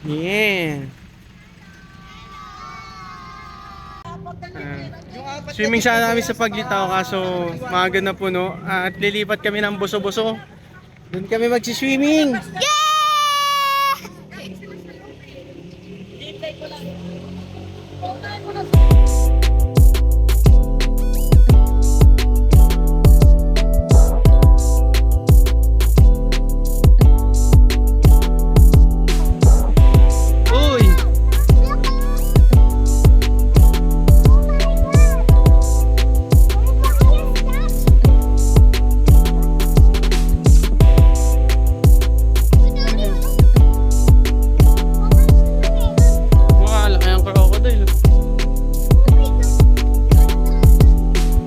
Yeah. Swimming sana kami sa Paglitaw kaso maaga na puno at lilipat kami ng Buso-Buso. Doon kami magsi-swimming. Uy! Mukha laki ang crocodile.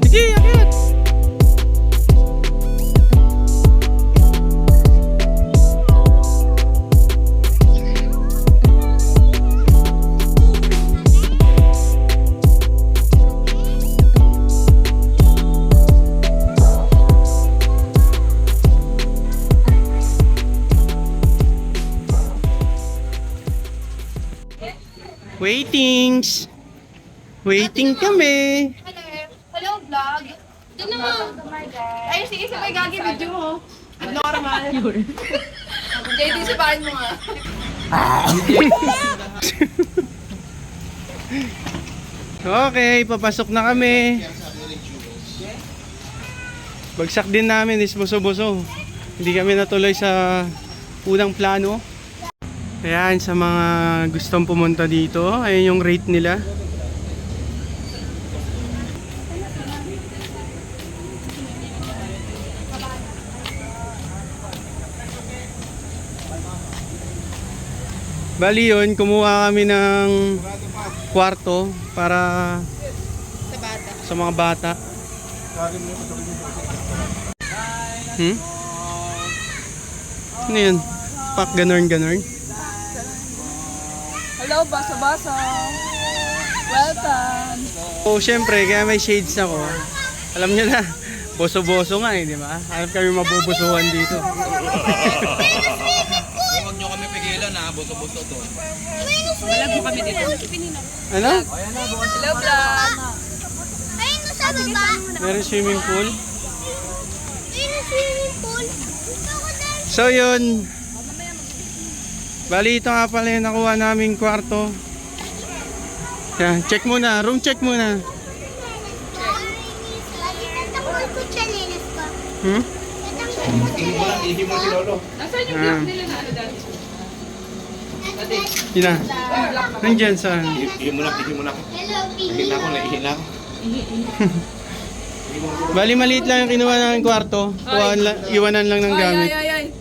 Sige, akit! Waitings! Waiting kami! Hello. Hello, vlog. Doon naman. Ay, sige, sabay gagi video mo. Normal. JD, sabahin mo nga. Okay, papasok na kami. Bagsak din namin is Buso-Buso. Hindi kami natuloy sa unang plano. Ayan, sa mga gustong pumunta dito, ayun yung rate nila. Bali yun, kumuha kami ng kwarto para sa mga bata. Ano yun? Pak ganorn-ganorn? Hello, basa-basa. Welcome. Oh, syempre, kaya may shades ako. Alam niyo na, boso-boso nga eh, di ba? Alam kami mabubusuhan dito. Huwag nyo kami pigilan ha, buso-buso to. Walag mo kami dito. Ano? Hello, vlog. Ayun na sa baba. Meron swimming pool. Ayun na swimming pool. So yun. Bali ito nga pala yung nakuha naming kwarto. Yan, check muna, room check muna. Lagi tatakot ko chalinis ko. Hmm? Ihi mo si Lolo. Nasaan yung vlog nila na ano dati? Yun na. Nandyan sa... Ihi mo na, ihi mo na ako. Hello, Ihi na ako, naihi na ako. Bali maliit lang yung kinuha naming kwarto. Iwanan lang ng gamit. Ay.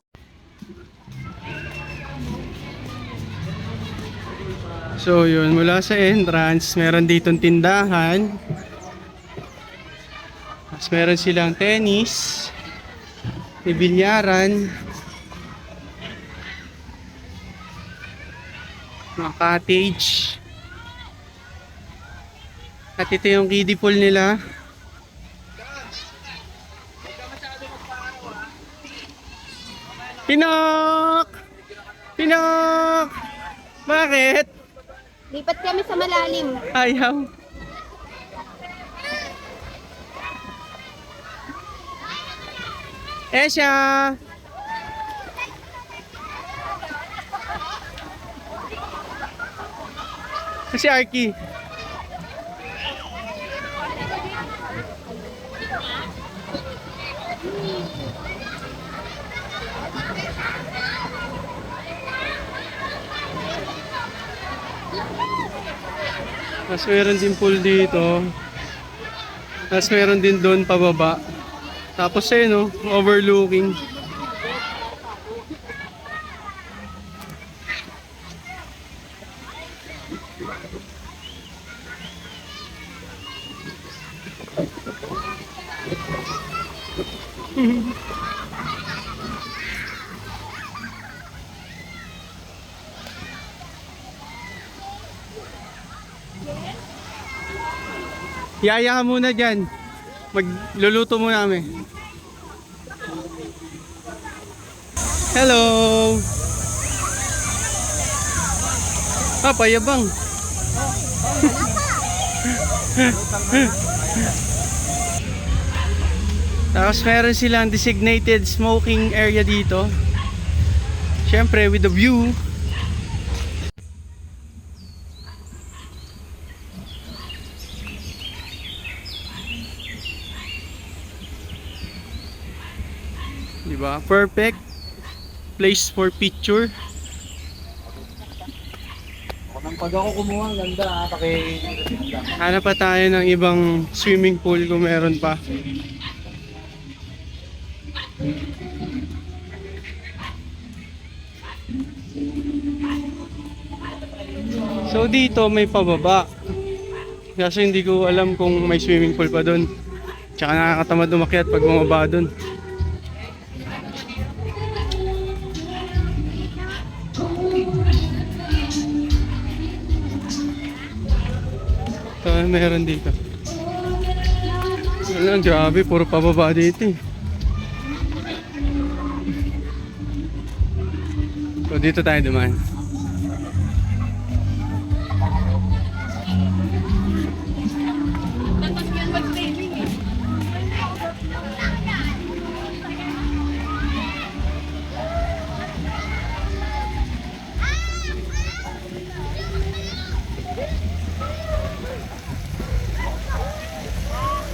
So yun, mula sa entrance, meron ditong tindahan. Tapos meron silang tennis, may bilyaran, mga cottage. At ito yung kiddie pool nila. Pinok! Pinok! Bakit? Lipat kami sa malalim. Ayaw. Esya! Si Arky. Tapos meron din pool dito. Tapos meron din doon pababa. Tapos no, overlooking. Yaya ka muna dyan. Magluluto muna kami. Hello! Payabang. Tapos meron silang designated smoking area dito. Siyempre with the view. Diba? Perfect place for picture. Pag ako kumuha, ang ganda ha. Hanap pa tayo ng ibang swimming pool kung meron pa. So dito may pababa. Kasi hindi ko alam kung may swimming pool pa doon. Tsaka nakakatamad umakyat pag bumaba doon. So meron dito. Wala, grabe, puro pababa dito eh. So dito tayo dumaan. Tapos yan mag-swimming eh.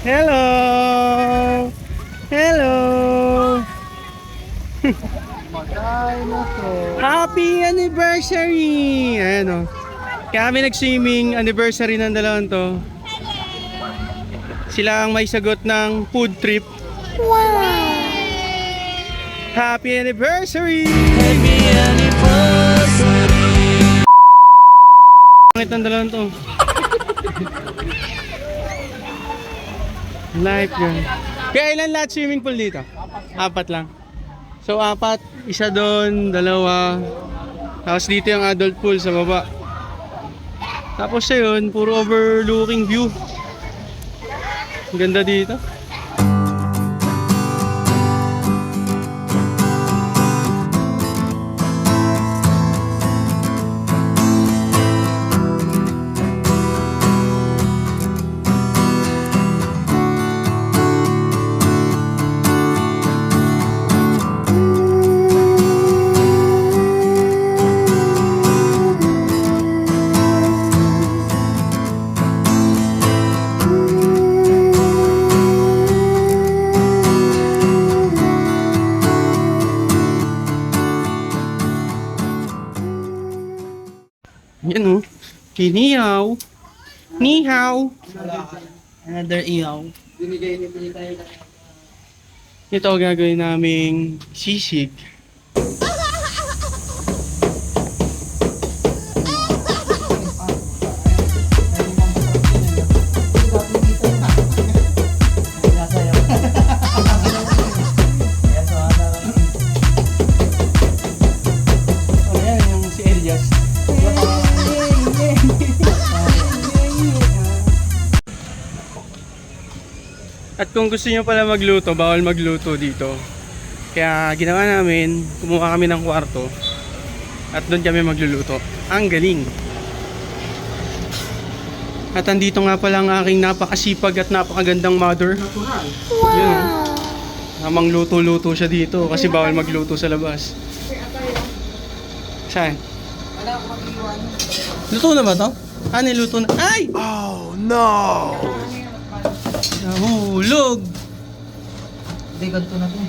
Hello! Hello! Happy anniversary! Ayan o. Kaya kami nag-swimming anniversary ng dalawang to. Sila ang may sagot ng food trip. Wow! Happy anniversary! Happy anniversary! Pangit ng dalawang to. Life yun. Kaya ilan lahat swimming pool dito? Apat lang. So apat, isa doon, dalawa. Tapos dito yung adult pool sa baba. Tapos yun, puro overlooking view. Ang ganda dito. Yan o. Kinihaw. Nihaw. Another ihaw. Ito gagawin naming sisig. Ayan yung si Elias. At kung gusto nyo pala magluto, bawal magluto dito. Kaya ginawa namin, kumuha kami ng kwarto at doon kami magluluto. Ang galing! At andito nga pala ang aking napakasipag at napakagandang mother. Wow! Yun, namang luto-luto siya dito kasi bawal magluto sa labas. Saan? Luto na ba to? Ah, niluto na. Ay! Oh no! Nahulog! Hindi, ganito na to.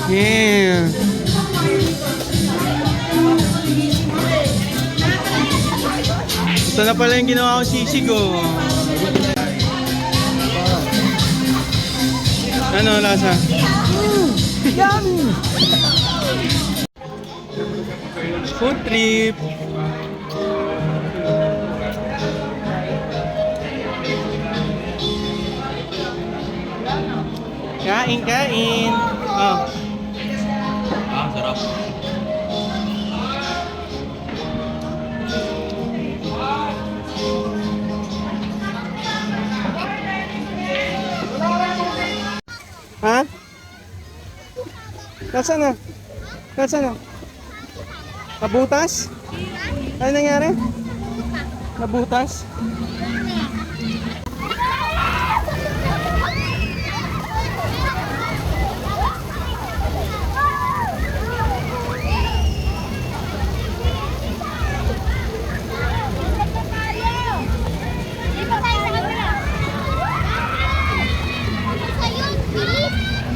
Yeah. Ito na pala yung ginawa ko sisig oh. Ano lasa? Yummy! Food trip! Kain, kain! Oh. Sarap. Ha? Nasaan na? Nasaan na? Nabutas? Ano nangyari? Nabutas?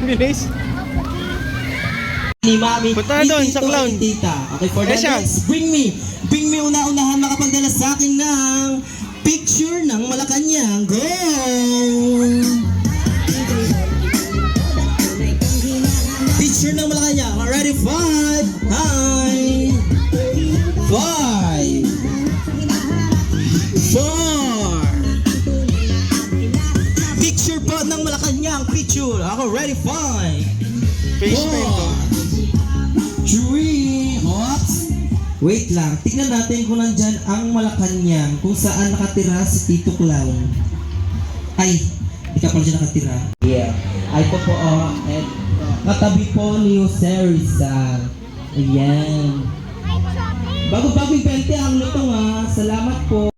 Bilis. Ni Mami. Punta na doon, sa Tito clown. and Tita. Okay, for the Esya. next, bring me una-unahan makapagdala sa akin ng picture ng Malacanang. Go! Picture ng Malacanang. Already, 5. Hi! 5. 4. Picture po ng Malacanang. Picture. Ako, ready, 5. Face paint oh. 3, hops. Wait lang, tignan natin kung nandyan ang Malacanang, kung saan nakatira si Tito Clown. Ay, di ka pala dyan nakatira. Yeah. Ay po po, and katabi po ni Jose Rizal. Ayan. Bago-bagong 20 ang lutong ha. Salamat po.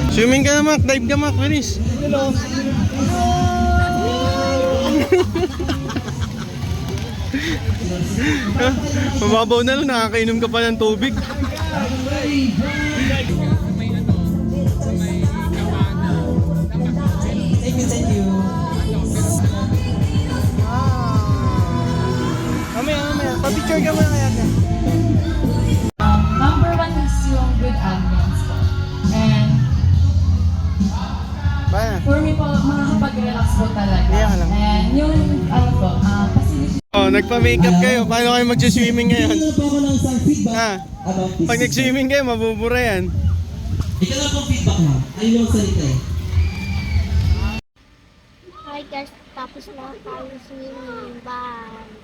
Swimming ka na Mac, dive ka Mac, bilis. Hello. Mababaw na lang, nakakainom ka pa ng tubig. Thank you. Mamaya, pa-picture ka muna kaya. Number one is yung good ambience po. And Baya. for me po, makakapag-relax po talaga. Iyak ka lang. And yung, facility. Oh, nagpa-makeup kayo. Paano kayo mag-swimming ngayon? Bigyan na po ako ng isang feedback Ha? about this. Pag nag-swimming kayo, mabubura yan. Ikaw na po feedback mo. Ayun yung salita eh. Hi guys, tapos na tayo swimming. Bye!